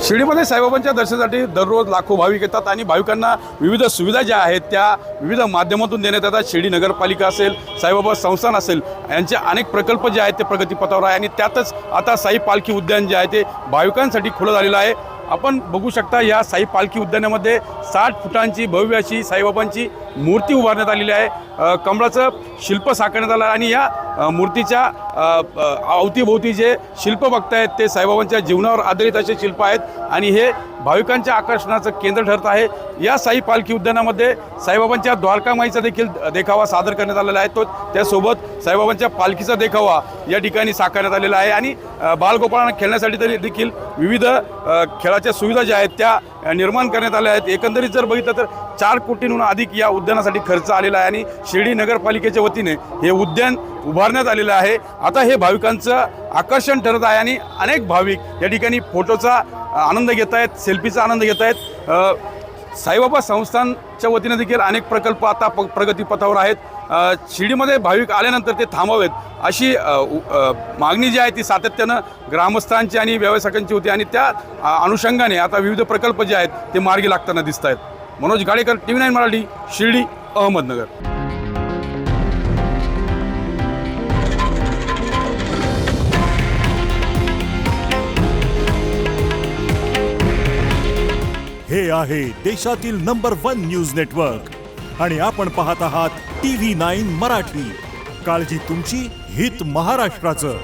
शिर्डीमध्ये साईबाबांच्या दर्शनासाठी दररोज लाखो भाविक येतात आणि भाविकांना विविध सुविधा ज्या आहेत त्या विविध माध्यमातून देण्यात येतात। शिर्डी नगरपालिका असेल, साईबाबा संस्थान असेल, यांचे अनेक प्रकल्प जे आहेत ते प्रगतीपथावर आहे आणि त्यातच आता साई पालखी उद्यान जे आहे ते भाविकांसाठी खुलं झालेलं आहे। आपण बघू शकता या साई पालखी उद्यानामध्ये 60 फुटांची भव्य अशी साईबाबांची मूर्ती उभारण्यात आलेली आहे। कमळाचं शिल्प साकारण्यात आलं आणि या मूर्तीच्या अवतीभोवती जे शिल्प बघतायत ते साईबाबांच्या जीवनावर आधारित असे शिल्प आहेत आणि हे भाविकांच्या आकर्षणाचं केंद्र ठरत आहे। या साई पालखी उद्यानामध्ये साईबाबांच्या द्वारकामाईचा देखील देखावा सादर करण्यात आलेला आहे। तो त्यासोबत साईबाबांच्या पालखीचा देखावा या ठिकाणी साकारण्यात आलेला आहे आणि बालगोपाळांना खेळण्यासाठी तरी देखील विविध खेळाच्या सुविधा ज्या आहेत त्या निर्माण करण्यात आल्या आहेत। एकंदरीत जर बघितलं तर 4 कोटींहून अधिक या उद्यानासाठी खर्च आलेला आहे आणि शिर्डी नगरपालिकेच्या वतीने हे उद्यान उभारण्यात आलेलं आहे। आता हे भाविकांचं आकर्षण ठरत आहे आणि अनेक भाविक या ठिकाणी फोटोचा आनंद घेत आहेत, सेल्फीचा आनंद घेत आहेत। साईबाबा संस्थानच्या वतीने देखील अनेक प्रकल्प आता प्रगतीपथावर आहेत। शिर्डीमध्ये भाविक आल्यानंतर ते थांबावेत अशी मागणी जी आहे ती सातत्यानं ग्रामस्थांची आणि व्यावसायिकांची होती आणि त्या अनुषंगाने आता विविध प्रकल्प जे आहेत ते मार्गी लागताना दिसत आहेत। मनोज गाडेकर, TV9 मराठी, शिर्डी, अहमदनगर। हे आहे देशातील नंबर 1 न्यूज नेटवर्क आणि आपण पाहत आहात TV9 मराठी। काळजी तुमची, हित महाराष्ट्राचं।